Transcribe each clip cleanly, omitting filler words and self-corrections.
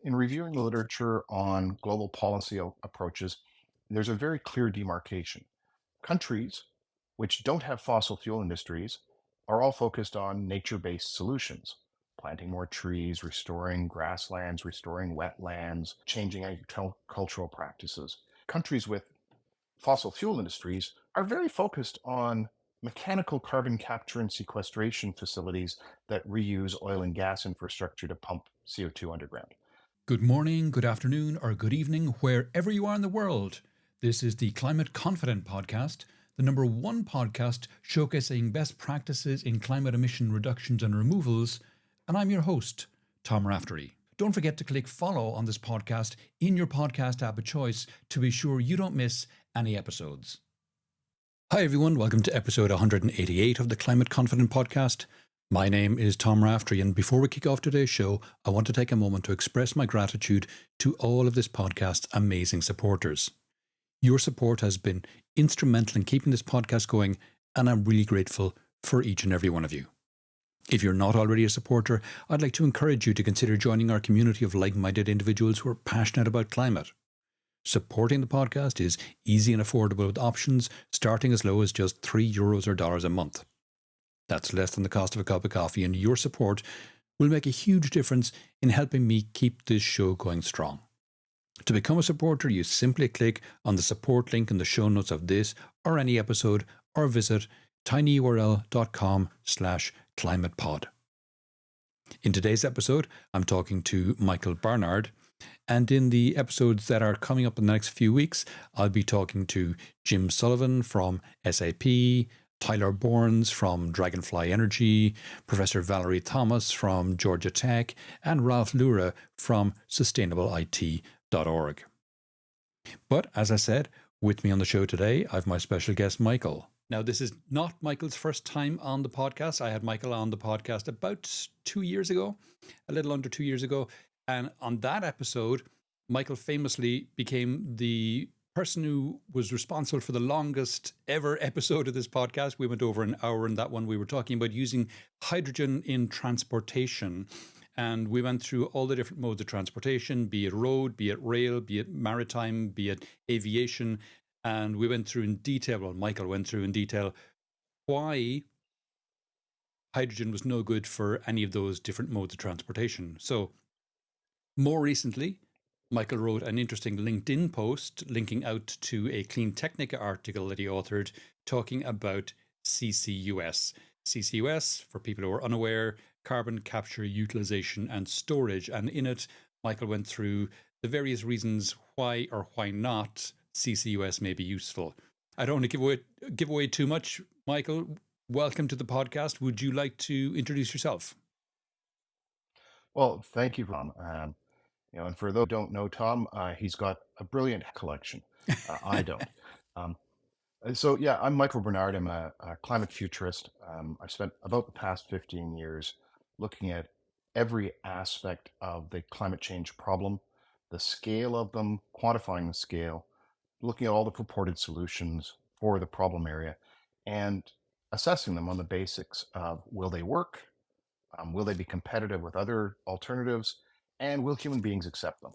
In reviewing the literature on global policy approaches, there's a very clear demarcation. Countries which don't have fossil fuel industries are all focused on nature-based solutions, planting more trees, restoring grasslands, restoring wetlands, changing agricultural practices. Countries with fossil fuel industries are very focused on mechanical carbon capture and sequestration facilities that reuse oil and gas infrastructure to pump CO2 underground. Good morning, good afternoon, or good evening, wherever you are in the world. This is the Climate Confident Podcast, the number one podcast showcasing best practices in climate emission reductions and removals. And I'm your host, Tom Raftery. Don't forget to click follow on this podcast in your podcast app of choice to be sure you don't miss any episodes. Hi, everyone. Welcome to episode 188 of the Climate Confident Podcast. My name is Tom Raftery, and before we kick off today's show, I want to take a moment to express my gratitude to all of this podcast's amazing supporters. Your support has been instrumental in keeping this podcast going, and I'm really grateful for each and every one of you. If you're not already a supporter, I'd like to encourage you to consider joining our community of like-minded individuals who are passionate about climate. Supporting the podcast is easy and affordable with options starting as low as just €3 or dollars a month. That's less than the cost of a cup of coffee, and your support will make a huge difference in helping me keep this show going strong. To become a supporter, you simply click on the support link in the show notes of this or any episode, or visit tinyurl.com/climatepod. In today's episode, I'm talking to Michael Barnard, and in the episodes that are coming up in the next few weeks, I'll be talking to Jim Sullivan from SAP, Tyler Borns from Dragonfly Energy, Professor Valerie Thomas from Georgia Tech, and Ralph Lura from sustainablet.org. But as I said, with me on the show today, I have my special guest, Michael. Now, this is not Michael's first time on the podcast. I had Michael on the podcast about 2 years ago, a little under 2 years ago. And on that episode, Michael famously became the person who was responsible for the longest ever episode of this podcast. We went over an hour in that one. We were talking about using hydrogen in transportation. And we went through all the different modes of transportation, be it road, be it rail, be it maritime, be it aviation. And we went through in detail, well, Michael went through in detail why hydrogen was no good for any of those different modes of transportation. So more recently, Michael wrote an interesting LinkedIn post linking out to a Clean Technica article that he authored talking about CCUS. CCUS, for people who are unaware, carbon capture, utilization and storage. And in it, Michael went through the various reasons why or why not CCUS may be useful. I don't want to give away too much. Michael, welcome to the podcast. Would you like to introduce yourself? Well, thank you, Tom. And for those who don't know Tom, he's got a brilliant collection. I don't. Um, so I'm Michael Barnard. I'm a climate futurist. I've spent about the past 15 years looking at every aspect of the climate change problem, the scale of them, quantifying the scale, looking at all the purported solutions for the problem area, and assessing them on the basics of will they work, will they be competitive with other alternatives, and will human beings accept them?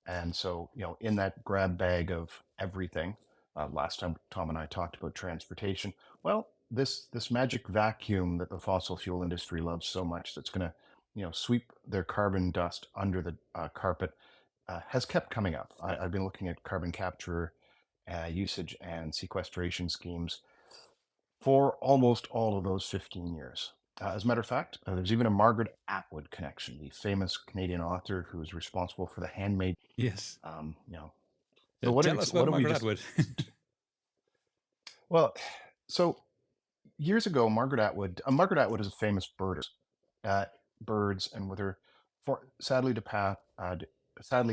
And so, in that grab bag of everything, last time Tom and I talked about transportation, well, this magic vacuum that the fossil fuel industry loves so much, that's going to, sweep their carbon dust under the carpet, has kept coming up. I've been looking at carbon capture, usage, and sequestration schemes for almost all of those 15 years. As a matter of fact, there's even a Margaret Atwood connection, the famous Canadian author who is responsible for The Handmaid. Yes. Um, you know, so Tell us about what have we Margaret just? Atwood. Well, so years ago, Margaret Atwood is a famous birder, birds, and with her sadly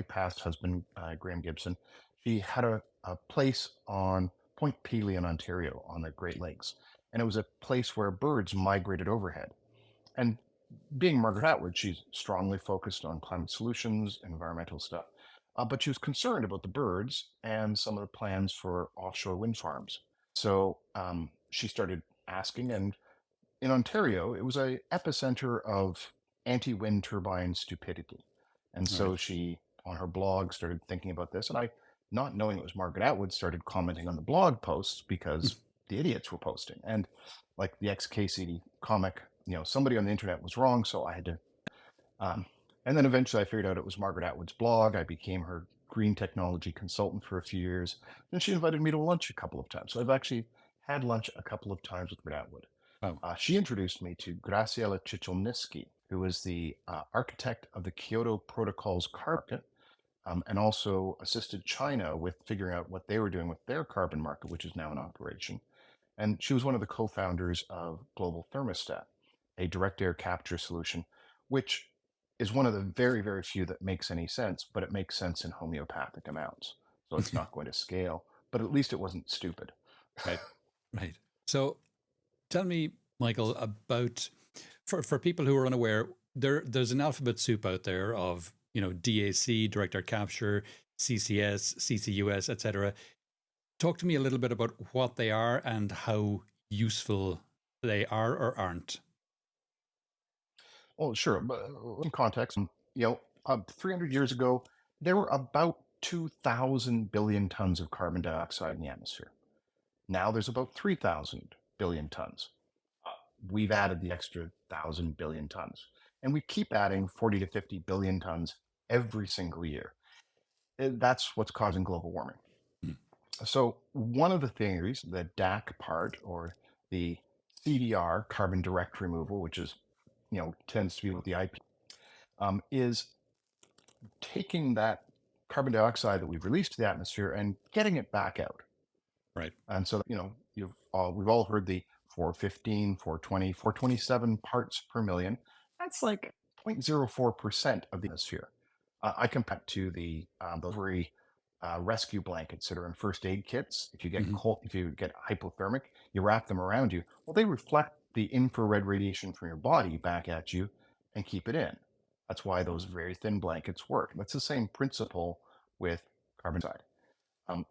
passed husband Graham Gibson, she had a place on Point Pelee in Ontario on the Great Lakes, and it was a place where birds migrated overhead. And being Margaret Atwood, she's strongly focused on climate solutions, environmental stuff, but she was concerned about the birds and some of the plans for offshore wind farms. So she started asking, and in Ontario, it was a epicenter of anti-wind turbine stupidity. And All so right. she, on her blog, started thinking about this. And I, not knowing it was Margaret Atwood, started commenting on the blog posts because the idiots were posting. And like the XKCD comic, somebody on the internet was wrong. So I had to, um, and then eventually I figured out it was Margaret Atwood's blog. I became her green technology consultant for a few years. Then she invited me to lunch a couple of times. So I've actually had lunch a couple of times with Margaret Atwood. Wow. She introduced me to Graciela Chichelnitsky, who was the architect of the Kyoto Protocol's carbon market, and also assisted China with figuring out what they were doing with their carbon market, which is now in operation. And she was one of the co-founders of Global Thermostat, a direct air capture solution, which is one of the very, very few that makes any sense, but it makes sense in homeopathic amounts. So it's not going to scale, but at least it wasn't stupid. Right. Right. So tell me, Michael, about for people who are unaware, there's an alphabet soup out there of DAC, direct air capture, CCS, CCUS, etc. Talk to me a little bit about what they are and how useful they are or aren't. Well, sure. But in context, 300 years ago, there were about 2,000 billion tons of carbon dioxide in the atmosphere. Now there's about 3,000 billion tons. Uh, we've added the extra 1,000 billion tons, and we keep adding 40 to 50 billion tons every single year. That's what's causing global warming. Hmm. So one of the theories, the DAC part, or the CDR, carbon direct removal, which is, tends to be what the IP, is taking that carbon dioxide that we've released to the atmosphere and getting it back out. Right. And so, we've all heard the 415, 420, 427 parts per million. That's like 0.04% of the atmosphere. I compare it to the those very rescue blankets that are in first aid kits. If you get Hmm. cold, if you get hypothermic, you wrap them around you. Well, they reflect the infrared radiation from your body back at you and keep it in. That's why those very thin blankets work. That's the same principle with carbon dioxide.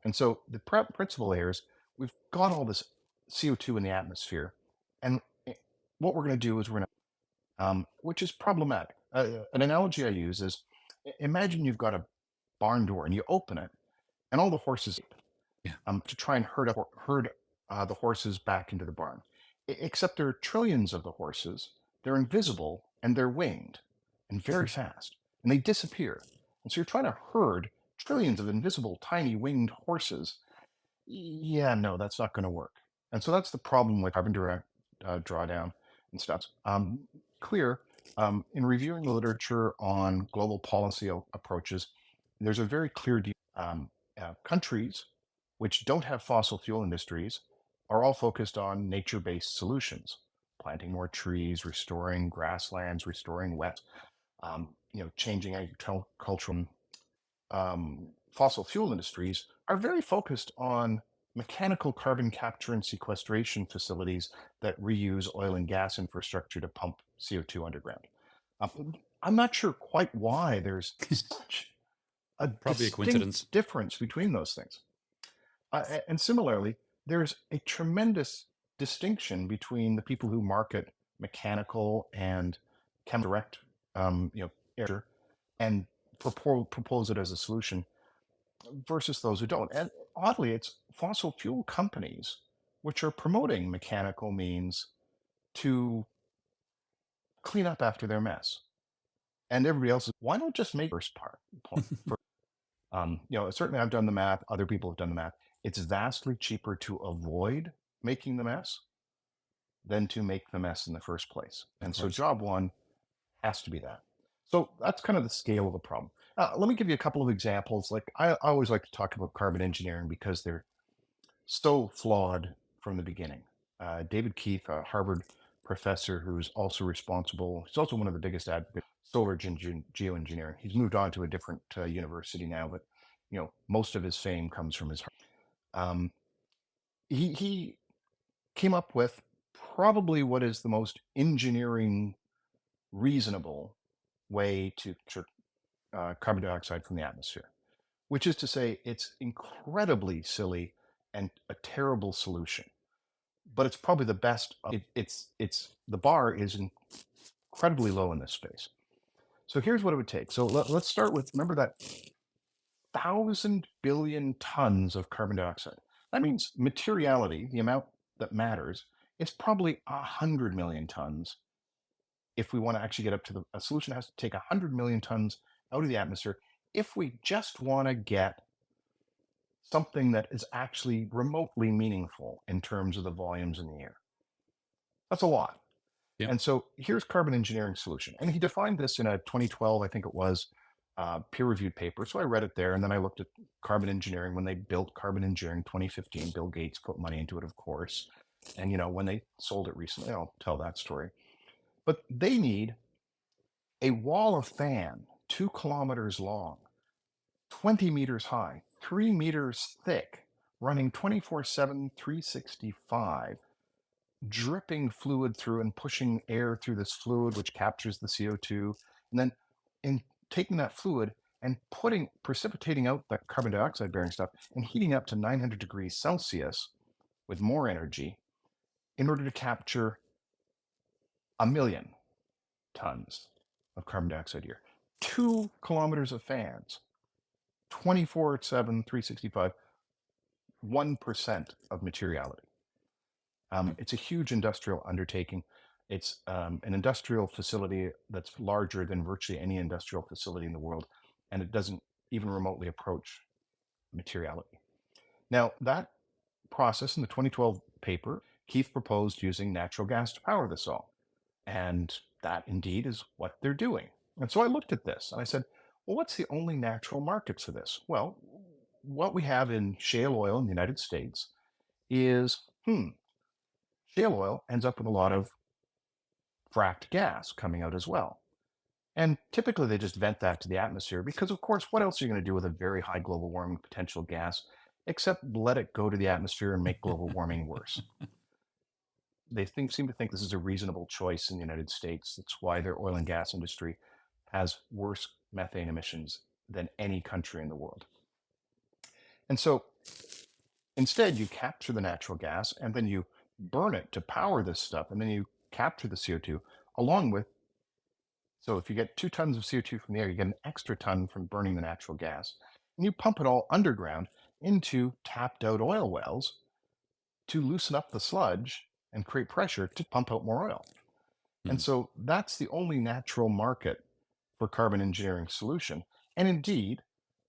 And so the principle here is we've got all this CO2 in the atmosphere, and what we're going to do is we're going to, which is problematic. An analogy I use is imagine you've got a barn door and you open it, and all the horses Yeah. to try and herd the horses back into the barn. Except there are trillions of the horses. They're invisible and they're winged and very fast, and they disappear. And so you're trying to herd trillions of invisible, tiny winged horses. Yeah, no, that's not going to work. And so that's the problem with carbon direct drawdown and stuff. Clear in reviewing the literature on global policy approaches, there's a very clear countries which don't have fossil fuel industries are all focused on nature-based solutions, planting more trees, restoring grasslands, restoring wet, changing agricultural. Fossil fuel industries are very focused on mechanical carbon capture and sequestration facilities that reuse oil and gas infrastructure to pump CO2 underground. I'm not sure quite why there's such a Probably a coincidence. distinct difference between those things. And similarly, there's a tremendous distinction between the people who market mechanical and chemical direct, air and propose it as a solution versus those who don't. And oddly, it's fossil fuel companies which are promoting mechanical means to clean up after their mess. And everybody else is, why not just make the first point? Certainly I've done the math, other people have done the math. It's vastly cheaper to avoid making the mess than to make the mess in the first place. Of And so course. job one has to be that. So that's kind of the scale of the problem. Let me give you a couple of examples. Like I always like to talk about carbon engineering because they're so flawed from the beginning. David Keith, a Harvard professor who's also responsible, he's also one of the biggest advocates of solar geoengineering. He's moved on to a different university now, but most of his fame comes from his. Um, he came up with probably what is the most engineering reasonable way to capture carbon dioxide from the atmosphere, which is to say it's incredibly silly and a terrible solution, but it's probably the best. It's the bar is incredibly low in this space. So here's what it would take. So let's start with, remember that 1,000 billion tons of carbon dioxide. That means materiality, the amount that matters, is probably 100 million tons. If we want to actually get up to a solution has to take 100 million tons out of the atmosphere if we just want to get something that is actually remotely meaningful in terms of the volumes in the air. That's a lot. Yeah. And so here's carbon engineering solution. And he defined this in a 2012, I think it was, peer-reviewed paper. So I read it there, and then I looked at carbon engineering when they built carbon engineering 2015. Bill Gates put money into it, of course. And when they sold it recently, I'll tell that story. But they need a wall of fan 2 kilometers long, 20 meters high, 3 meters thick, running 24/7, 365, dripping fluid through and pushing air through this fluid, which captures the CO2, and then in taking that fluid and precipitating out that carbon dioxide bearing stuff and heating up to 900 degrees Celsius with more energy in order to capture 1 million tons of carbon dioxide a year. 2 kilometers of fans, 24/7, 365, 1% of materiality. It's a huge industrial undertaking. It's an industrial facility that's larger than virtually any industrial facility in the world, and it doesn't even remotely approach materiality. Now, that process in the 2012 paper, Keith proposed using natural gas to power this all. And that indeed is what they're doing. And so I looked at this and I said, well, what's the only natural market for this? Well, what we have in shale oil in the United States is, shale oil ends up with a lot of fracked gas coming out as well. And typically they just vent that to the atmosphere because, of course, what else are you going to do with a very high global warming potential gas except let it go to the atmosphere and make global warming worse? They seem to think this is a reasonable choice in the United States. That's why their oil and gas industry has worse methane emissions than any country in the world. And so instead, you capture the natural gas and then you burn it to power this stuff, and then you capture the CO2 along with. So if you get 2 tons of CO2 from the air, you get an extra ton from burning the natural gas, and you pump it all underground into tapped out oil wells to loosen up the sludge and create pressure to pump out more oil. And so that's the only natural market for carbon engineering solution. And indeed,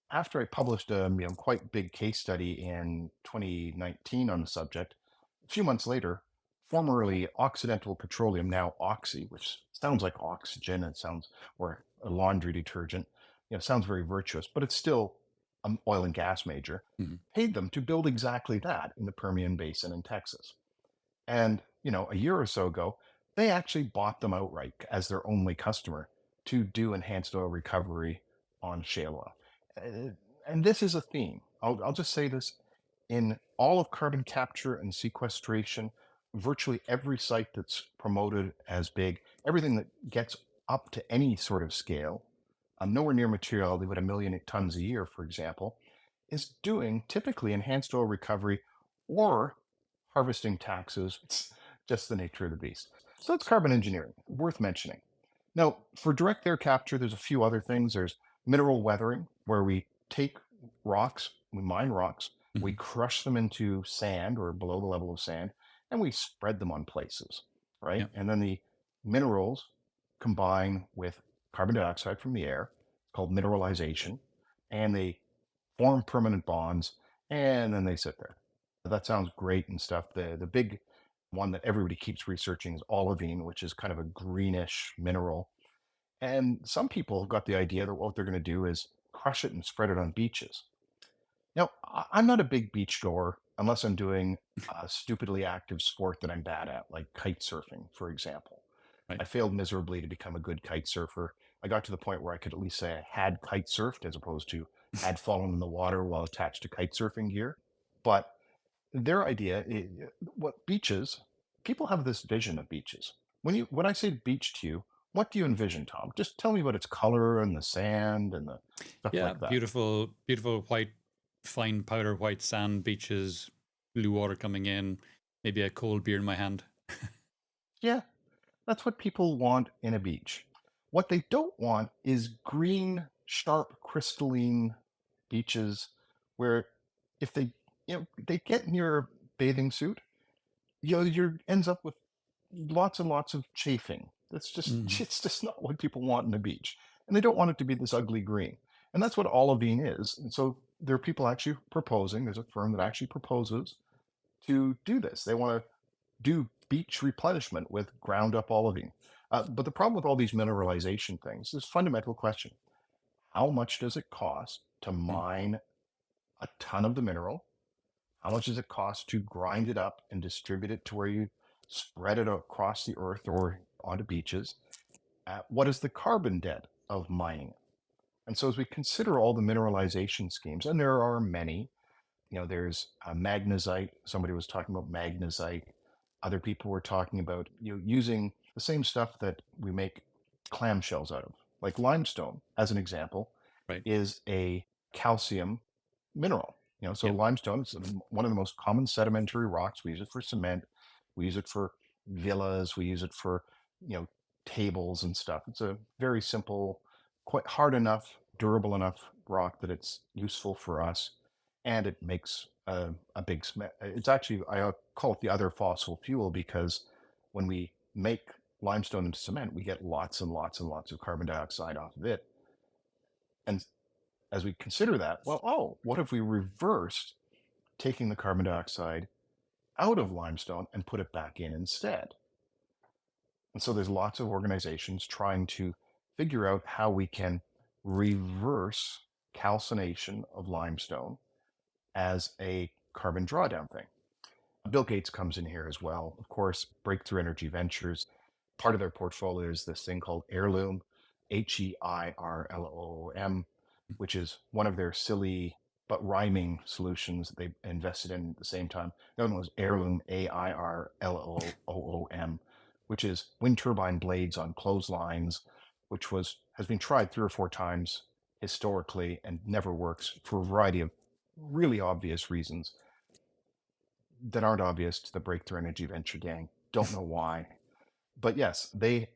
after I published a quite big case study in 2019 on the subject, a few months later, formerly Occidental Petroleum, now Oxy, which sounds like oxygen, or a laundry detergent, sounds very virtuous, but it's still an oil and gas major, paid them to build exactly that in the Permian Basin in Texas. And, a year or so ago, they actually bought them outright as their only customer to do enhanced oil recovery on shale oil. And this is a theme. I'll just say this. In all of carbon capture and sequestration, virtually every site that's promoted as big, everything that gets up to any sort of scale, nowhere near materiality, but 1 million tons a year, for example, is doing typically enhanced oil recovery or harvesting taxes. It's just the nature of the beast. So that's carbon engineering, worth mentioning. Now, for direct air capture, there's a few other things. There's mineral weathering, where we take rocks, we mine rocks, we crush them into sand or below the level of sand, and we spread them on places, right? Yeah. And then the minerals combine with carbon dioxide from the air, called mineralization, and they form permanent bonds, and then they sit there. That sounds great and stuff. The big one that everybody keeps researching is olivine, which is kind of a greenish mineral. And some people have got the idea that what they're going to do is crush it and spread it on beaches. Now, I'm not a big beach goer unless I'm doing a stupidly active sport that I'm bad at, like kite surfing, for example. Right. I failed miserably to become a good kite surfer. I got to the point where I could at least say I had kite surfed as opposed to had fallen in the water while attached to kite surfing gear. But their idea, what beaches, people have this vision of beaches. When I say beach to you, what do you envision, Tom? Just tell me about its color and the sand and the stuff Yeah. like that. Beautiful, beautiful white, fine powder white sand beaches, blue water coming in, maybe a cold beer in my hand. Yeah, that's what people want in a beach. What they don't want is green, sharp, crystalline beaches where if they, they get in your bathing suit, you're ends up with lots and lots of chafing. That's just Mhm. it's just not what people want in the beach. And they don't want it to be this ugly green. And that's what olivine is. And so there are people actually proposing, there's a firm that actually proposes to do this. They want to do beach replenishment with ground up olivine. But the problem with all these mineralization things is fundamental question. How much does it cost to Mm. mine a ton of the mineral? How much does it cost to grind it up and distribute it to where you spread it across the earth or onto beaches? What is the carbon debt of mining it? And so as we consider all the mineralization schemes, and there are many, there's magnesite. Somebody was talking about magnesite. Other people were talking about using the same stuff that we make clamshells out of, like limestone, as an example, Right. is a calcium mineral. So Yeah. limestone is one of the most common sedimentary rocks. We use it for cement. We use it for villas. We use it for you know tables and stuff. It's a very simple, quite hard enough, durable enough rock that it's useful for us, and it makes a big smell. It's actually, I call it the other fossil fuel, because when we make limestone into cement, we get lots and lots and lots of carbon dioxide off of it. And as we consider that, well, what if we reversed taking the carbon dioxide out of limestone and put it back in instead? And so there's lots of organizations trying to figure out how we can reverse calcination of limestone as a carbon drawdown thing. Bill Gates comes in here as well. Of course, Breakthrough Energy Ventures, part of their portfolio is this thing called Heirloom, Heirloom, which is one of their silly but rhyming solutions that they invested in at the same time. The other one was Heirloom, Airloom, which is wind turbine blades on clotheslines, which has been tried 3 or 4 times historically and never works for a variety of really obvious reasons that aren't obvious to the Breakthrough Energy Venture gang. Don't know why. But yes, the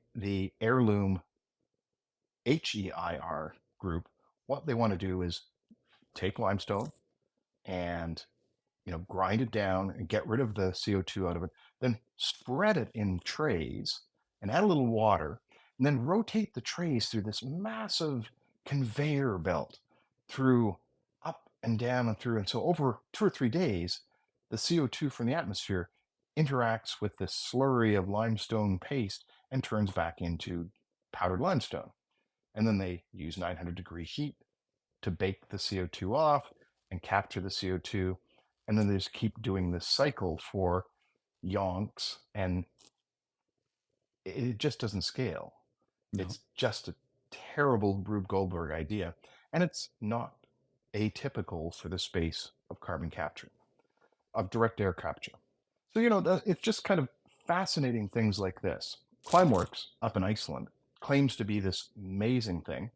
Heirloom HEIR group, what they want to do is take limestone and grind it down and get rid of the CO2 out of it, then spread it in trays and add a little water, and then rotate the trays through this massive conveyor belt through up and down and through. And so over 2 or 3 days, the CO2 from the atmosphere interacts with this slurry of limestone paste and turns back into powdered limestone. And then they use 900-degree heat to bake the CO2 off and capture the CO2. And then they just keep doing this cycle for yonks, and it just doesn't scale. No. It's just a terrible Rube Goldberg idea. And it's not atypical for the space of carbon capture, of direct air capture. So, it's just kind of fascinating things like this. Climeworks up in Iceland claims to be this amazing thing.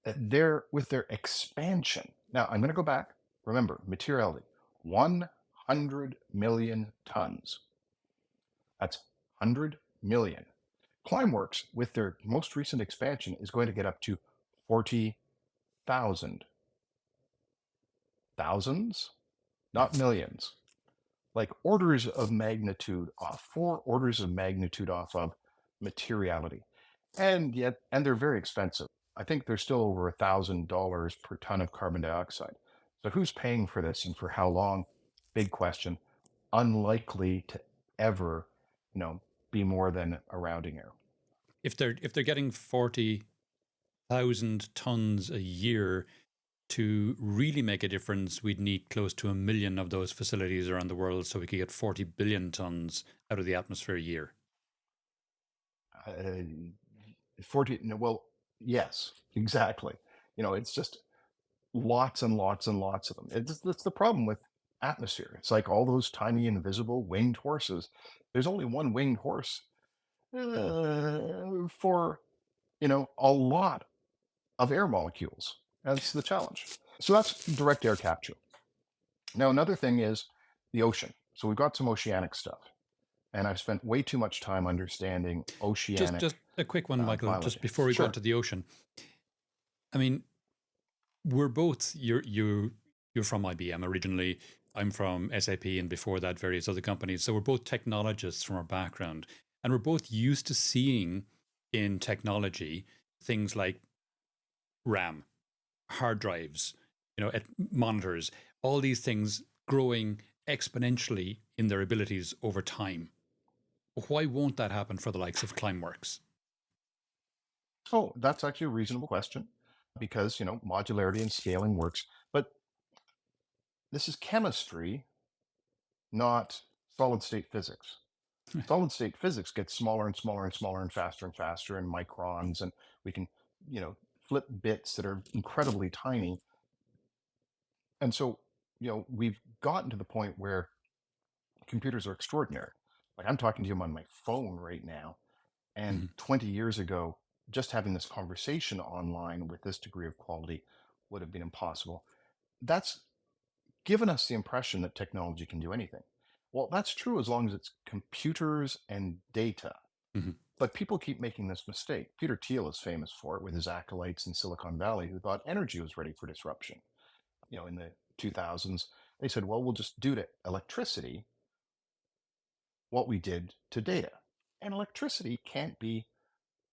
They're with their expansion. Now, I'm going to go back. Remember, materiality 100 million tons. That's 100 million. Climeworks, with their most recent expansion, is going to get up to 40,000. Thousands, not millions. Like orders of magnitude off, 4 orders of magnitude off of materiality. And they're very expensive. I think they're still over $1,000 per ton of carbon dioxide. So who's paying for this and for how long? Big question. Unlikely to ever, be more than a rounding error. If they're getting 40,000 tons a year, to really make a difference, we'd need close to 1 million of those facilities around the world, so we could get 40 billion tons out of the atmosphere a year. Uh, 40, no, well, yes, exactly. It's just lots and lots and lots of them. That's the problem with atmosphere. It's like all those tiny invisible winged horses. There's only one winged horse for a lot of air molecules. That's the challenge. So that's direct air capture. Now another thing is the ocean. So we've got some oceanic stuff, and I've spent way too much time understanding Just oceanic. A quick one, Michael, just biology. before we go Sure. into the ocean. I mean, we're both you're from IBM originally. I'm from SAP, and before that, various other companies. So we're both technologists from our background, and we're both used to seeing in technology things like RAM, hard drives, monitors, all these things growing exponentially in their abilities over time. Why won't that happen for the likes of Climeworks? Oh, that's actually a reasonable question because, modularity and scaling works. But this is chemistry, not solid state physics. Solid state physics gets smaller and smaller and smaller and faster in microns. And we can, you know, flip bits that are incredibly tiny. And so, we've gotten to the point where computers are extraordinary. Like I'm talking to you on my phone right now. And Mhm. 20 years ago, just having this conversation online with this degree of quality would have been impossible. That's given us the impression that technology can do anything. Well, that's true as long as it's computers and data. Mhm. But people keep making this mistake. Peter Thiel is famous for it with his acolytes in Silicon Valley who thought energy was ready for disruption. In the 2000s, they said, well, we'll just do to electricity what we did to data. And electricity can't be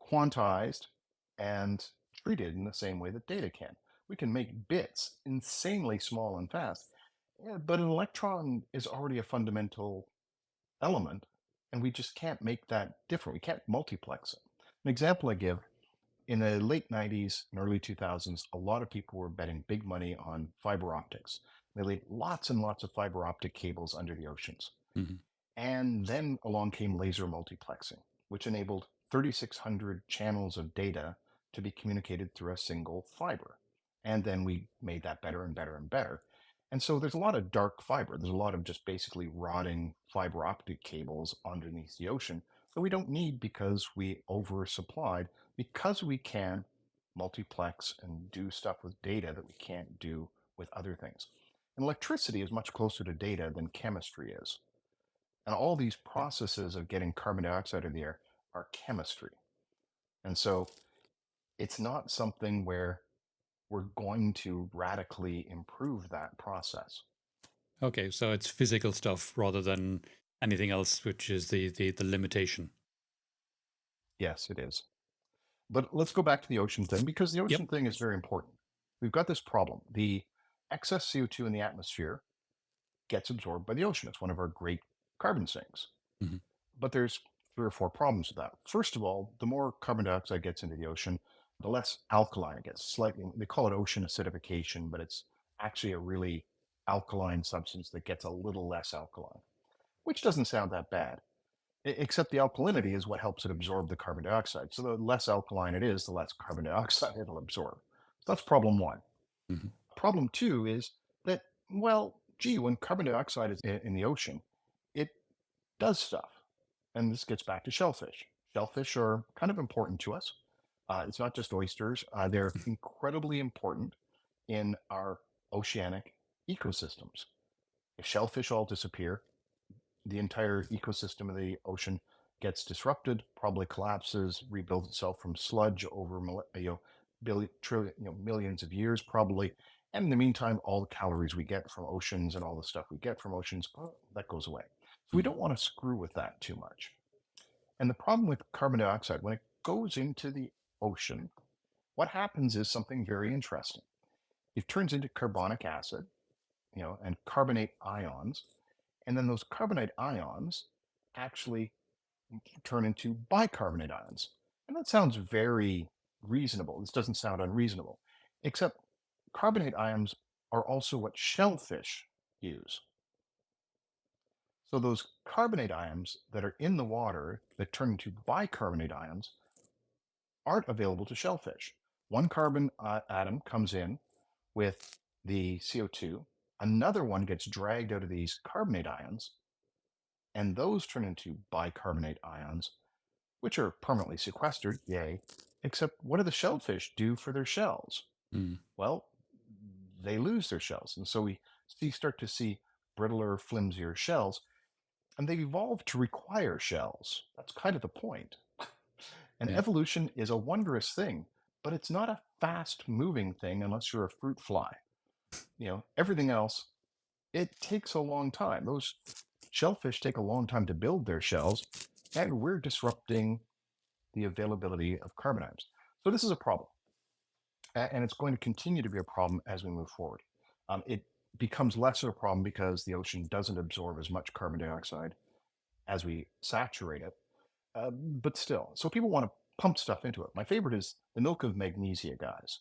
quantized and treated in the same way that data can. We can make bits insanely small and fast, but an electron is already a fundamental element, and we just can't make that different. We can't multiplex it. An example I give in the late 90s and early 2000s, a lot of people were betting big money on fiber optics. They laid lots and lots of fiber optic cables under the oceans. Mhm. And then along came laser multiplexing, which enabled 3,600 channels of data to be communicated through a single fiber. And then we made that better and better and better. And so there's a lot of dark fiber. There's a lot of just basically rotting fiber optic cables underneath the ocean that we don't need because we oversupplied, because we can multiplex and do stuff with data that we can't do with other things. And electricity is much closer to data than chemistry is. And all these Yeah. processes of getting carbon dioxide in the air are chemistry. And so it's not something where we're going to radically improve that process. Okay, so it's physical stuff rather than anything else, which is the limitation. Yes, it is. But let's go back to the ocean thing because the Yep. ocean thing is very important. We've got this problem. The excess CO2 in the atmosphere gets absorbed by the ocean. It's one of our great carbon sinks. Mhm. But there's three or four problems with that. First of all, the more carbon dioxide gets into the ocean, the less alkaline it gets. Slightly, they call it ocean acidification, but it's actually a really alkaline substance that gets a little less alkaline, which doesn't sound that bad. Except the alkalinity is what helps it absorb the carbon dioxide. So the less alkaline it is, the less carbon dioxide it'll absorb. So that's problem one. Mhm. Problem two is that, well, gee, when carbon dioxide is in the ocean, it does stuff. And this gets back to shellfish. Shellfish are kind of important to us. It's not just oysters, they're incredibly important in our oceanic ecosystems. If shellfish all disappear, the entire ecosystem of the ocean gets disrupted, probably collapses, rebuilds itself from sludge over millions of years, probably. And in the meantime, all the calories we get from oceans and all the stuff we get from oceans, that goes away. So we Mhm. don't want to screw with that too much. And the problem with carbon dioxide, when it goes into the ocean, what happens is something very interesting. It turns into carbonic acid, and carbonate ions, and then those carbonate ions actually turn into bicarbonate ions. And that sounds very reasonable. This doesn't sound unreasonable, except carbonate ions are also what shellfish use. So those carbonate ions that are in the water that turn into bicarbonate ions aren't available to shellfish. One carbon atom comes in with the CO2, another one gets dragged out of these carbonate ions, and those turn into bicarbonate ions, which are permanently sequestered, yay. Except what do the shellfish do for their shells? Mhm. Well, they lose their shells. And so we start to see brittler, flimsier shells, and they've evolved to require shells. That's kind of the point. And Yeah. evolution is a wondrous thing, but it's not a fast moving thing unless you're a fruit fly. Everything else, it takes a long time. Those shellfish take a long time to build their shells, and we're disrupting the availability of carbon atoms. So this is a problem, and it's going to continue to be a problem as we move forward. It becomes less of a problem because the ocean doesn't absorb as much carbon dioxide as we saturate it, but still. So people want to pump stuff into it. My favorite is the milk of magnesia, guys.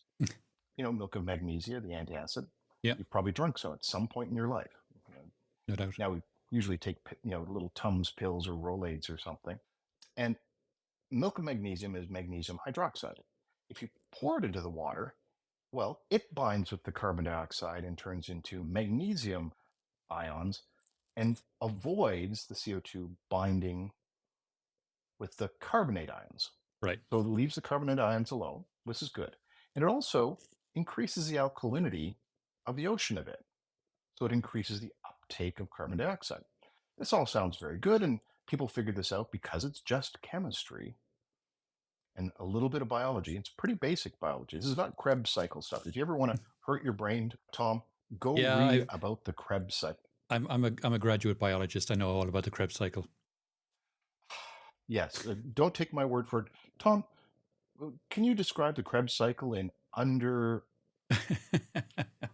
Milk of magnesia, the antacid. Yeah. You've probably drunk some at some point in your life. No doubt. Now we usually take little Tums pills or Rolaids or something, and milk of magnesium is magnesium hydroxide. If you pour it into the water, well, it binds with the carbon dioxide and turns into magnesium ions and avoids the CO2 binding with the carbonate ions. Right. So it leaves the carbonate ions alone. This is good. And it also increases the alkalinity of the ocean a bit. So it increases the uptake of carbon dioxide. This all sounds very good, and people figured this out because it's just chemistry and a little bit of biology. It's pretty basic biology. This is not Krebs cycle stuff. Did you ever want to hurt your brain, Tom? Go Yeah, read about the Krebs cycle. I'm a graduate biologist. I know all about the Krebs cycle. Yes, don't take my word for it. Tom, can you describe the Krebs cycle in under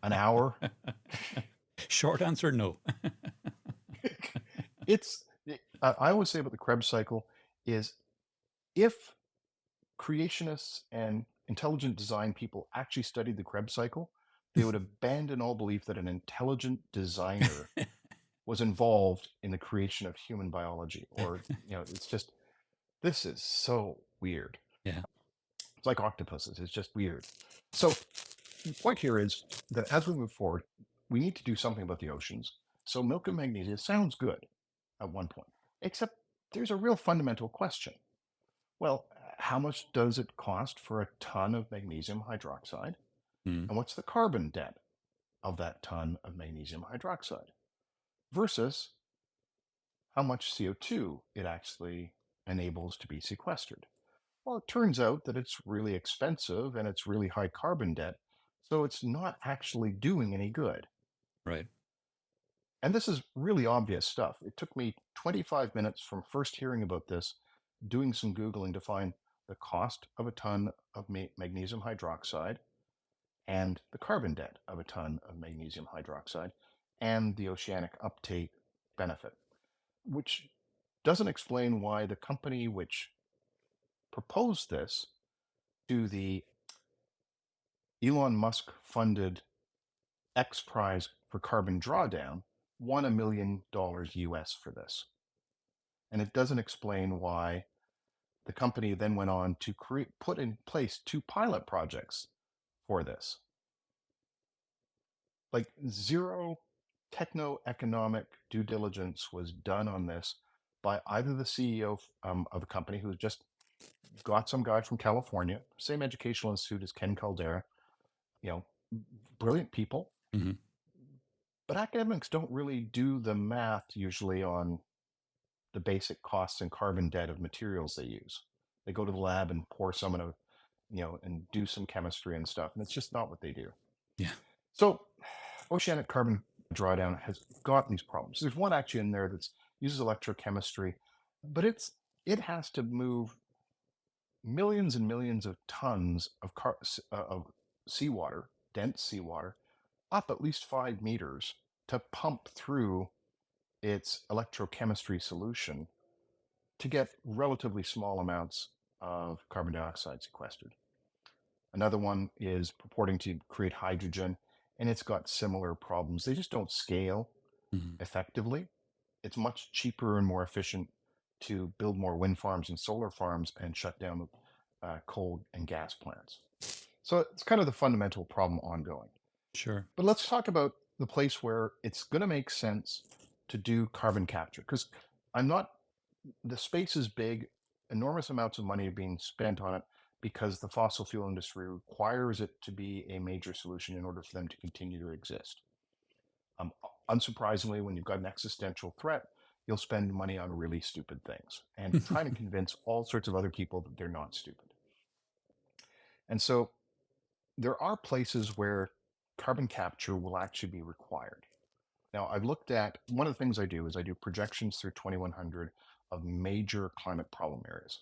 an hour? Short answer, no. I always say about the Krebs cycle is if creationists and intelligent design people actually studied the Krebs cycle, they would abandon all belief that an intelligent designer was involved in the creation of human biology. Or, it's just, this is so weird. Yeah. It's like octopuses. It's just weird. So the point here is that as we move forward, we need to do something about the oceans. So milk of magnesia sounds good at one point, except there's a real fundamental question. Well, how much does it cost for a ton of magnesium hydroxide? Mm. And what's the carbon debt of that ton of magnesium hydroxide versus how much CO2 it actually enables to be sequestered? Well, it turns out that it's really expensive and it's really high carbon debt, so it's not actually doing any good. Right. And this is really obvious stuff. It took me 25 minutes from first hearing about this, doing some Googling to find the cost of a ton of magnesium hydroxide and the carbon debt of a ton of magnesium hydroxide and the oceanic uptake benefit, which doesn't explain why the company which proposed this to the Elon Musk funded X Prize for Carbon Drawdown won $1 million US for this. And it doesn't explain why the company then went on to put in place 2 pilot projects for this. Like zero techno-economic due diligence was done on this by either the CEO of a company who just got some guy from California, same educational institute as Ken Caldera, brilliant people. Mm-hmm. But academics don't really do the math usually on the basic costs and carbon debt of materials they use. They go to the lab and pour some in and do some chemistry and stuff. And it's just not what they do. Yeah. So oceanic carbon drawdown has got these problems. There's one actually in there that uses electrochemistry, but it has to move millions and millions of tons of seawater, dense seawater, up at least 5 meters to pump through its electrochemistry solution to get relatively small amounts of carbon dioxide sequestered. Another one is purporting to create hydrogen, and it's got similar problems. They just don't scale effectively. It's much cheaper and more efficient to build more wind farms and solar farms and shut down coal and gas plants. So it's kind of the fundamental problem ongoing. Sure. But let's talk about the place where it's going to make sense to do carbon capture, because the space is big, enormous amounts of money are being spent on it because the fossil fuel industry requires it to be a major solution in order for them to continue to exist. Unsurprisingly, when you've got an existential threat, you'll spend money on really stupid things and trying to convince all sorts of other people that they're not stupid. And so there are places where carbon capture will actually be required. Now, I've looked at one of the things I do is I do projections through 2100 of major climate problem areas.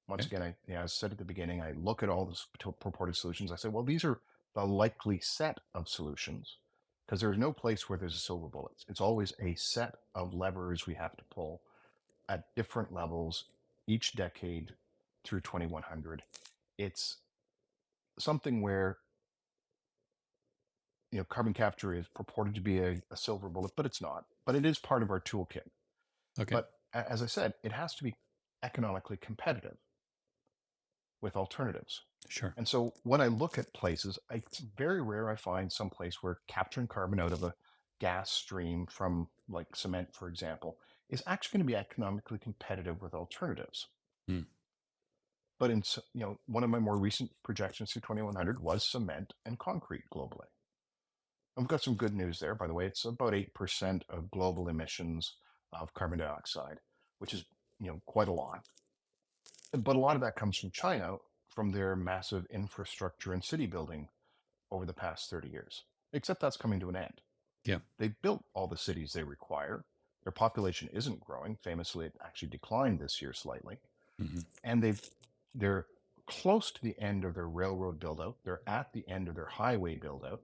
Once Okay. again, as I said at the beginning, I look at all the purported solutions. I say, well, these are the likely set of solutions because there's no place where there's a silver bullet. It's always a set of levers we have to pull at different levels each decade through 2100. It's something where carbon capture is purported to be a silver bullet, but it's not. But it is part of our toolkit. Okay. But as I said, it has to be economically competitive with alternatives. Sure. And so when I look at places, it's very rare I find some place where capturing carbon out of a gas stream from like cement, for example, is actually going to be economically competitive with alternatives. Hmm. But in one of my more recent projections through 2100 was cement and concrete globally. I've got some good news there, by the way. It's about 8% of global emissions of carbon dioxide, which is, quite a lot. But a lot of that comes from China, from their massive infrastructure and city building over the past 30 years. Except that's coming to an end. Yeah. They built all the cities they require. Their population isn't growing. Famously, it actually declined this year slightly. Hmm. And they're close to the end of their railroad build out. They're at the end of their highway build out.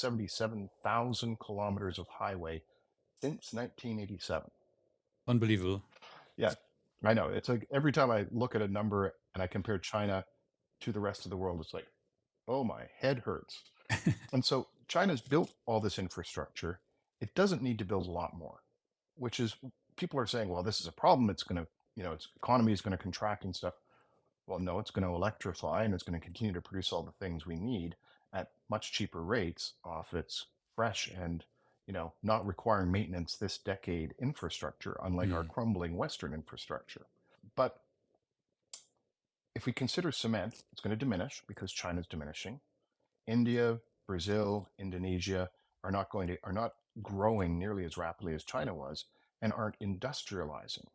177,000 kilometers of highway since 1987. Unbelievable. Yeah, I know. It's like every time I look at a number and I compare China to the rest of the world, it's like, oh, my head hurts. And so China's built all this infrastructure. It doesn't need to build a lot more, which is people are saying, well, this is a problem. It's going to, its economy is going to contract and stuff. Well, no, it's going to electrify and it's going to continue to produce all the things we need at much cheaper rates off its fresh and, not requiring maintenance this decade infrastructure, unlike our Hmm. crumbling Western infrastructure. But if we consider cement, it's going to diminish because China's diminishing. India, Brazil, Indonesia are not growing nearly as rapidly as China was and aren't industrializing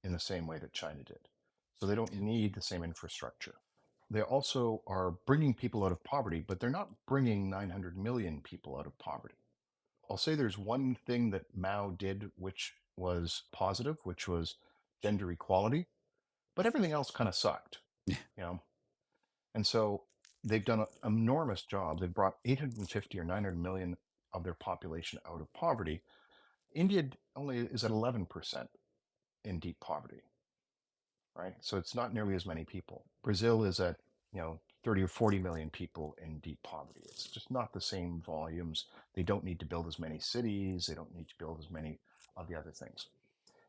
in the same way that China did. So they don't Yeah. need the same infrastructure. They also are bringing people out of poverty, but they're not bringing 900 million people out of poverty. I'll say there's one thing that Mao did which was positive, which was gender equality, but everything else kind of sucked, Yeah. you know. And so they've done an enormous job. They've brought 850 or 900 million of their population out of poverty. India only is at 11% in deep poverty, right? So it's not nearly as many people. Brazil is at, 30 or 40 million people in deep poverty. It's just not the same volumes. They don't need to build as many cities. They don't need to build as many of the other things.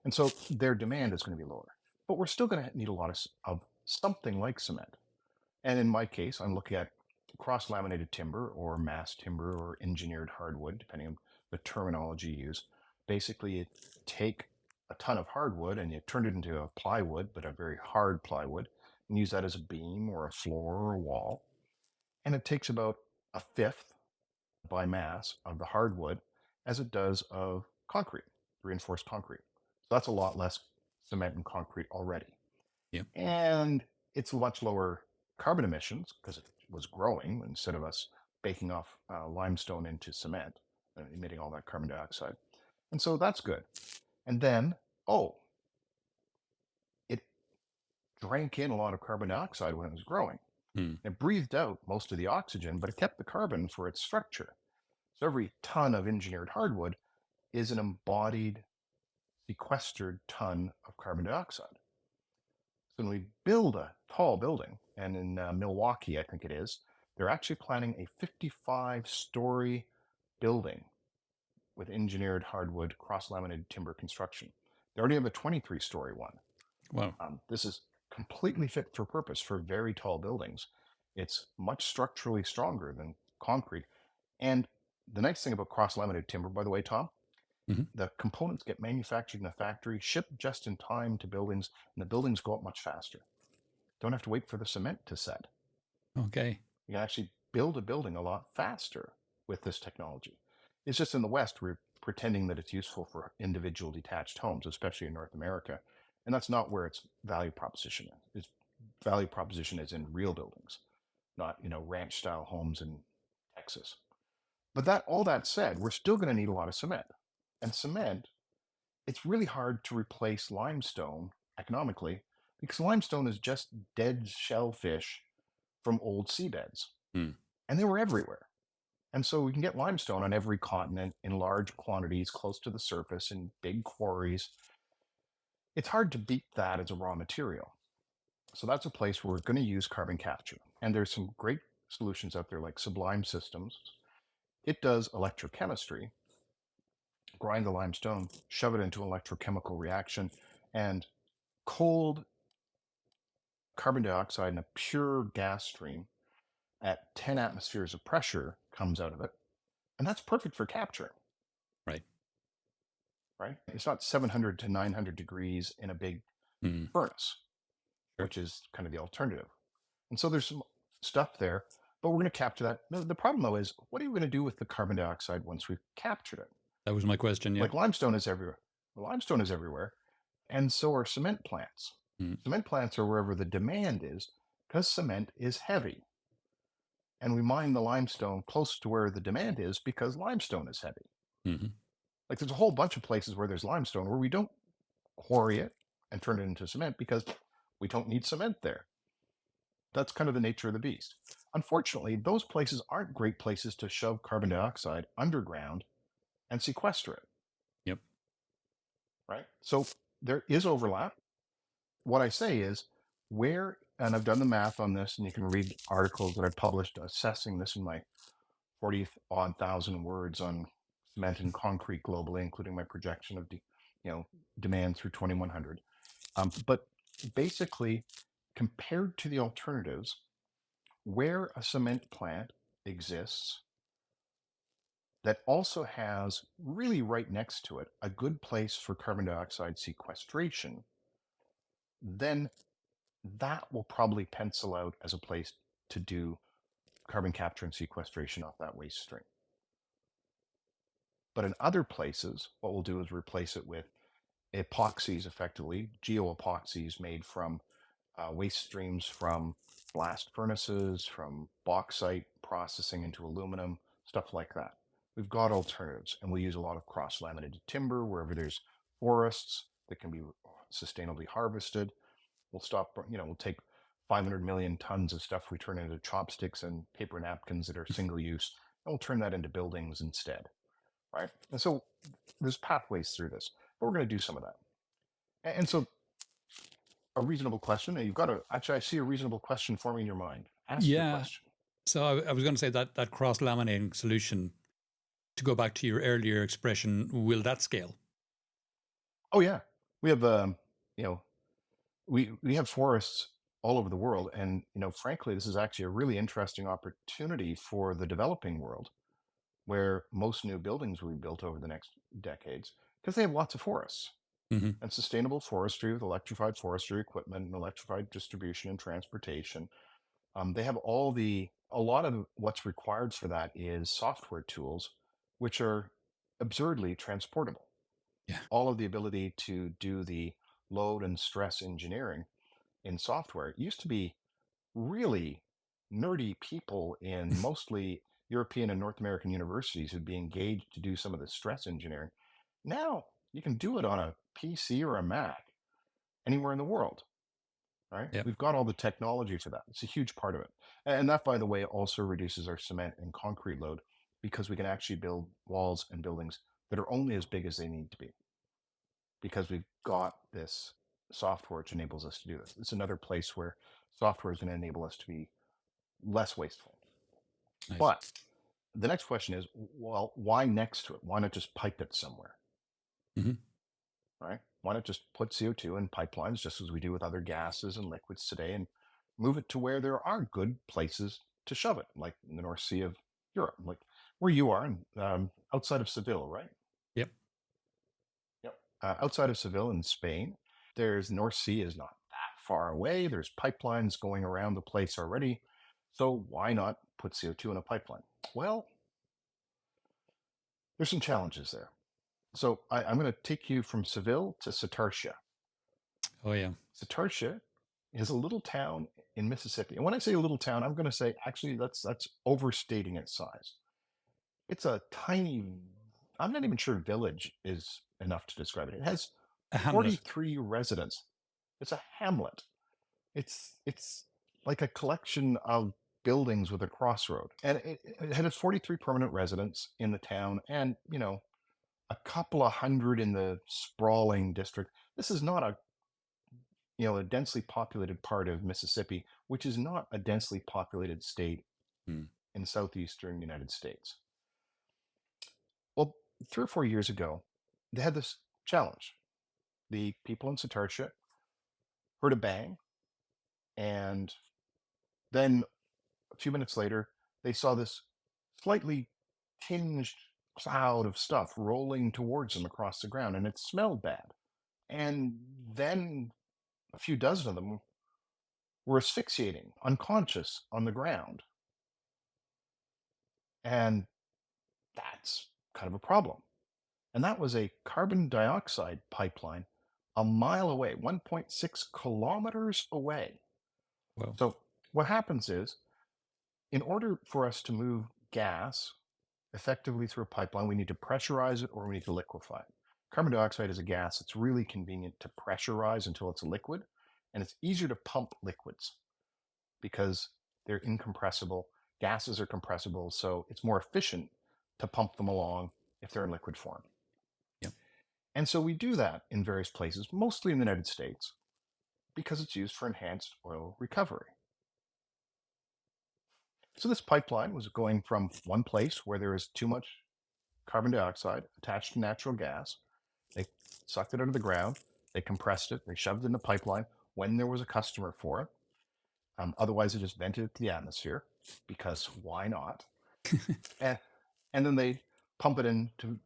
And so their demand is going to be lower. But we're still going to need a lot of something like cement. And in my case, I'm looking at cross-laminated timber or mass timber or engineered hardwood, depending on the terminology used. Basically, you take a ton of hardwood and you turn it into a plywood, but a very hard plywood, and use that as a beam or a floor or a wall. And it takes about a fifth by mass of the hardwood as it does of concrete, reinforced concrete. So that's a lot less cement and concrete already. Yeah. And it's much lower carbon emissions because it was growing instead of us baking off limestone into cement, emitting all that carbon dioxide. And so that's good. And then, it drank in a lot of carbon dioxide when it was growing. Hmm. It breathed out most of the oxygen, but it kept the carbon for its structure. So every ton of engineered hardwood is an embodied, sequestered ton of carbon dioxide. So when we build a tall building, and in Milwaukee, I think it is, they're actually planning a 55-story building with engineered hardwood cross-laminated timber construction. They already have a 23-story one. Wow. This is completely fit for purpose for very tall buildings. It's much structurally stronger than concrete. And the nice thing about cross-laminated timber, by the way, Tom, Hmm. the components get manufactured in a factory, shipped just in time to buildings, and the buildings go up much faster. Don't have to wait for the cement to set. Okay. You can actually build a building a lot faster with this technology. It's just in the West, we're pretending that it's useful for individual detached homes, especially in North America. And that's not where its value proposition is. Its value proposition is in real buildings, not, ranch style homes in Texas. But all that said, we're still going to need a lot of cement. And cement, it's really hard to replace limestone economically because limestone is just dead shellfish from old seabeds. Mm. And they were everywhere. And so we can get limestone on every continent in large quantities close to the surface in big quarries. It's hard to beat that as a raw material. So that's a place where we're going to use carbon capture. And there's some great solutions out there like Sublime Systems. It does electrochemistry, grind the limestone, shove it into an electrochemical reaction, and cold carbon dioxide in a pure gas stream at 10 atmospheres of pressure comes out of it. And that's perfect for capturing. Right. Right? It's not 700 to 900 degrees in a big furnace, Sure. which is kind of the alternative. And so there's some stuff there, but we're going to capture that. The problem, though, is what are you going to do with the carbon dioxide once we've captured it? That was my question. Yeah. Like limestone is everywhere. Limestone is everywhere. And so are cement plants. Cement plants are wherever the demand is because cement is heavy. And we mine the limestone close to where the demand is because limestone is heavy. Mm-hmm. Like there's a whole bunch of places where there's limestone where we don't quarry it and turn it into cement because we don't need cement there. That's kind of the nature of the beast. Unfortunately, those places aren't great places to shove carbon dioxide underground and sequester it. Yep. Right? So there is overlap. What I say is and I've done the math on this, and you can read articles that I published assessing this in my 40-odd thousand words on cement and concrete globally, including my projection of demand through 2100. But basically, compared to the alternatives, where a cement plant exists that also has really right next to it a good place for carbon dioxide sequestration, then that will probably pencil out as a place to do carbon capture and sequestration off that waste stream. But in other places, what we'll do is replace it with epoxies, effectively, geoepoxies made from waste streams from blast furnaces, from bauxite processing into aluminum, stuff like that. We've got alternatives, and we'll use a lot of cross-laminated timber wherever there's forests that can be sustainably harvested. We'll we'll take 500 million tons of stuff we turn into chopsticks and paper napkins that are single use, and we'll turn that into buildings instead, right? And so there's pathways through this, but we're going to do some of that. And so a reasonable question, and actually, I see a reasonable question forming in your mind. Ask your question. So I was going to say that cross-laminating solution, to go back to your earlier expression, will that scale? Oh, yeah. We have, we have forests all over the world. And, frankly, this is actually a really interesting opportunity for the developing world, where most new buildings will be built over the next decades because they have lots of forests. And sustainable forestry with electrified forestry equipment and electrified distribution and transportation. They have a lot of what's required for that is software tools, which are absurdly transportable. Yeah. All of the ability to do the load and stress engineering in software used to be really nerdy people in mostly European and North American universities who'd be engaged to do some of the stress engineering. Now you can do it on a PC or a Mac anywhere in the world, right? Yep. We've got all the technology for that. It's a huge part of it. And that, by the way, also reduces our cement and concrete load because we can actually build walls and buildings that are only as big as they need to be because we've got this software which enables us to do this. It's another place where software is going to enable us to be less wasteful. Nice. But the next question is, well, why next to it? Why not just pipe it somewhere? Right? Why not just put CO2 in pipelines, just as we do with other gases and liquids today, and move it to where there are good places to shove it, like in the North Sea of Europe, like where you are, outside of Seville, right? Yep. Outside of Seville in Spain, there's North Sea is not that far away. There's pipelines going around the place already. So why not put CO2 in a pipeline? Well, there's some challenges there. So I'm going to take you from Seville to Satartia. Oh yeah. Satartia is a little town in Mississippi. And when I say a little town, I'm going to say actually that's overstating its size. It's a tiny, I'm not even sure village is enough to describe it. It has A hamlet. 43 residents. It's a hamlet. It's like a collection of buildings with a crossroad. And it has 43 permanent residents in the town and, a couple of hundred in the sprawling district. This is not a densely populated part of Mississippi, which is not a densely populated state Hmm. in southeastern United States. Well, 3 or 4 years ago, they had this challenge. The people in Satartia heard a bang, and then a few minutes later, they saw this slightly tinged cloud of stuff rolling towards them across the ground, and it smelled bad. And then a few dozen of them were asphyxiating, unconscious on the ground. And that's kind of a problem. And that was a carbon dioxide pipeline a mile away, 1.6 kilometers away. Well, So, what happens is, in order for us to move gas effectively through a pipeline, we need to pressurize it or we need to liquefy it. Carbon dioxide is a gas. It's really convenient to pressurize until it's a liquid, and it's easier to pump liquids because they're incompressible. Gases are compressible, so it's more efficient to pump them along if they're in liquid form. yeah. And so we do that in various places, mostly in the United States, because it's used for enhanced oil recovery. So this pipeline was going from one place where there is too much carbon dioxide attached to natural gas. They sucked it out of the ground, they compressed it, they shoved it in the pipeline when there was a customer for it. Otherwise, they just vented it to the atmosphere because why not? And, and then they pump it in to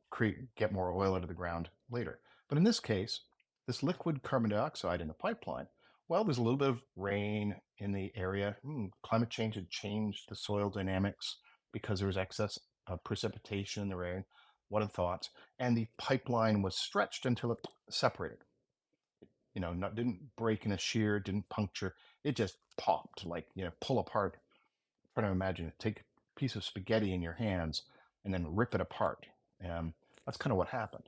get more oil out of the ground later. But in this case, this liquid carbon dioxide in the pipeline, well, there's a little bit of rain in the area. Climate change had changed the soil dynamics because there was excess precipitation in the rain. What are the thoughts? And the pipeline was stretched until it separated. Didn't break in a shear, didn't puncture. It just popped, like, pull apart. Try to imagine it. Take a piece of spaghetti in your hands and then rip it apart. That's kind of what happened.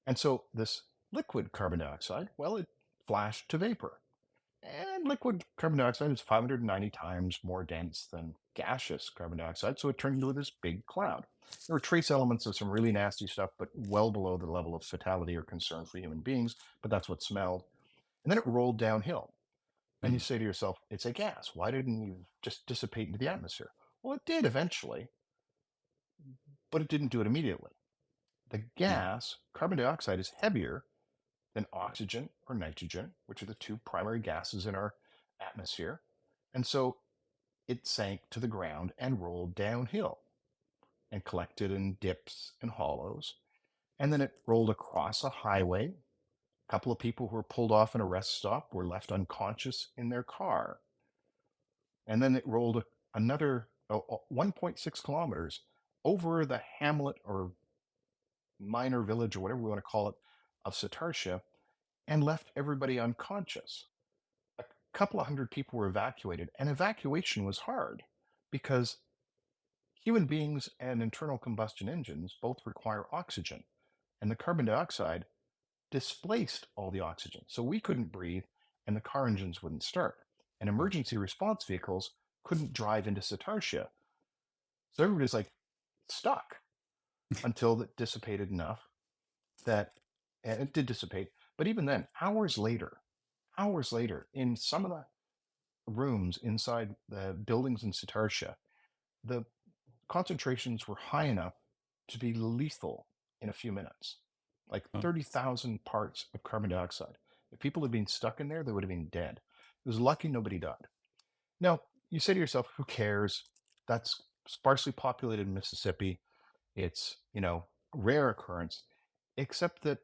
And so this liquid carbon dioxide, well, it flashed to vapor. And liquid carbon dioxide is 590 times more dense than gaseous carbon dioxide, so it turned into this big cloud. There were trace elements of some really nasty stuff, but well below the level of fatality or concern for human beings, but that's what smelled. And then it rolled downhill. And you Hmm. say to yourself, it's a gas. Why didn't you just dissipate into the atmosphere? Well, it did eventually, but it didn't do it immediately. The Hmm. gas, carbon dioxide, is heavier than oxygen or nitrogen, which are the two primary gases in our atmosphere. And so it sank to the ground and rolled downhill and collected in dips and hollows. And then it rolled across a highway. A couple of people who were pulled off in a rest stop were left unconscious in their car. And then it rolled another 1.6 kilometers over the hamlet or minor village or whatever we want to call it of Satartia and left everybody unconscious. A couple of hundred people were evacuated, and evacuation was hard because human beings and internal combustion engines both require oxygen, and the carbon dioxide displaced all the oxygen. So we couldn't breathe, and the car engines wouldn't start. And Right. emergency response vehicles couldn't drive into Satartia. So everybody's like stuck until it dissipated enough that, and it did dissipate. But even then, hours later, in some of the rooms inside the buildings in Satartia, the concentrations were high enough to be lethal in a few minutes, like Oh, 30,000 parts of carbon dioxide. If people had been stuck in there, they would have been dead. It was lucky nobody died. Now, you say to yourself, who cares? That's sparsely populated Mississippi. It's, rare occurrence, except that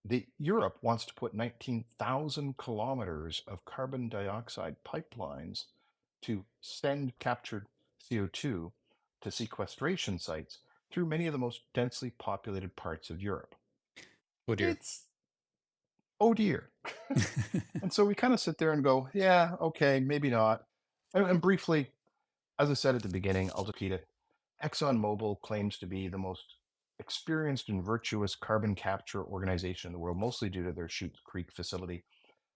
the Europe wants to put 19,000 kilometers of carbon dioxide pipelines to send captured CO2 to sequestration sites through many of the most densely populated parts of Europe. Oh dear. It's, oh dear. And so we kind of sit there and go, yeah, okay, maybe not. And briefly, as I said at the beginning, I'll repeat it. ExxonMobil claims to be the most experienced and virtuous carbon capture organization in the world, mostly due to their Chute Creek facility.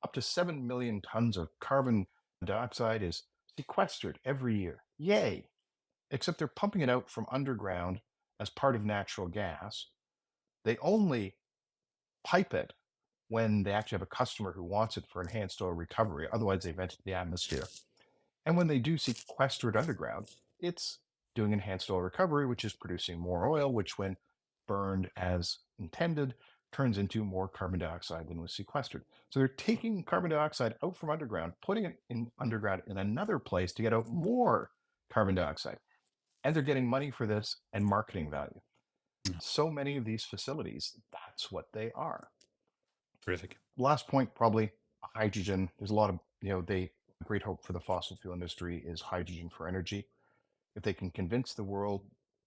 Up to 7 million tons of carbon dioxide is sequestered every year. Yay! Except they're pumping it out from underground as part of natural gas. They only pipe it when they actually have a customer who wants it for enhanced oil recovery. Otherwise, they vent it to the atmosphere. And when they do sequester it underground, it's doing enhanced oil recovery, which is producing more oil, which, when burned as intended, turns into more carbon dioxide than was sequestered. So they're taking carbon dioxide out from underground, putting it in underground in another place to get out more carbon dioxide. And they're getting money for this and marketing value. Yeah. So many of these facilities, that's what they are. Terrific. Last point, probably hydrogen. There's a lot of, great hope for the fossil fuel industry is hydrogen for energy. If they can convince the world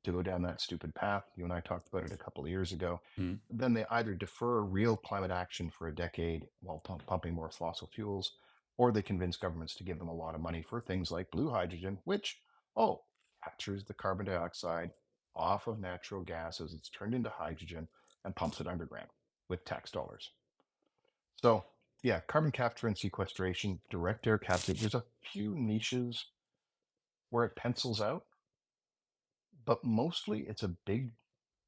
to go down that stupid path, you and I talked about it a couple of years ago, then they either defer real climate action for a decade while pumping more fossil fuels, or they convince governments to give them a lot of money for things like blue hydrogen, which, captures the carbon dioxide off of natural gas as it's turned into hydrogen and pumps it underground with tax dollars. So, yeah, carbon capture and sequestration, direct air capture, there's a few niches where it pencils out, but mostly it's a big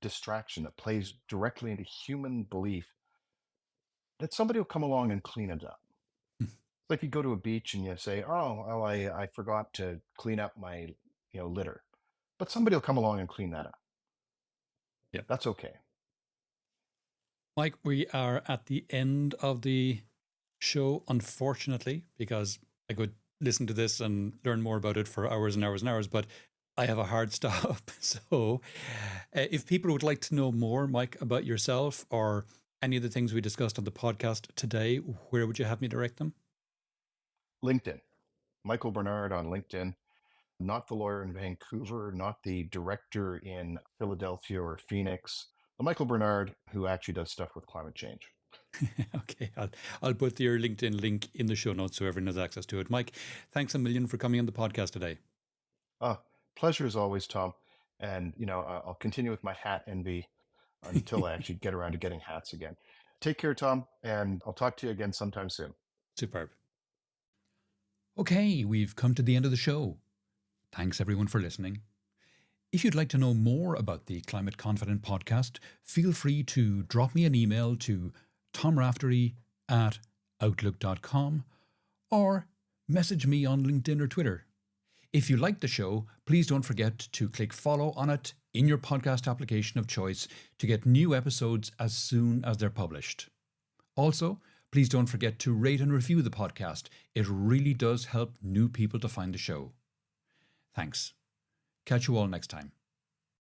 distraction that plays directly into human belief that somebody will come along and clean it up. Like you go to a beach and you say, oh, well, I forgot to clean up my litter. But somebody will come along and clean that up. Yeah. That's okay. Mike, we are at the end of the show, unfortunately, because I could listen to this and learn more about it for hours and hours and hours, but I have a hard stop. So if people would like to know more, Mike, about yourself or any of the things we discussed on the podcast today, where would you have me direct them? LinkedIn. Michael Barnard on LinkedIn. Not the lawyer in Vancouver, not the director in Philadelphia or Phoenix. The Michael Barnard who actually does stuff with climate change. Okay, I'll put your LinkedIn link in the show notes so everyone has access to it. Mike, thanks a million for coming on the podcast today. Pleasure as always, Tom. And, I'll continue with my hat envy until I actually get around to getting hats again. Take care, Tom, and I'll talk to you again sometime soon. Superb. Okay, we've come to the end of the show. Thanks everyone for listening. If you'd like to know more about the Climate Confident podcast, feel free to drop me an email to tomraftery@outlook.com or message me on LinkedIn or Twitter. If you like the show, please don't forget to click follow on it in your podcast application of choice to get new episodes as soon as they're published. Also, please don't forget to rate and review the podcast. It really does help new people to find the show. Thanks. Catch you all next time.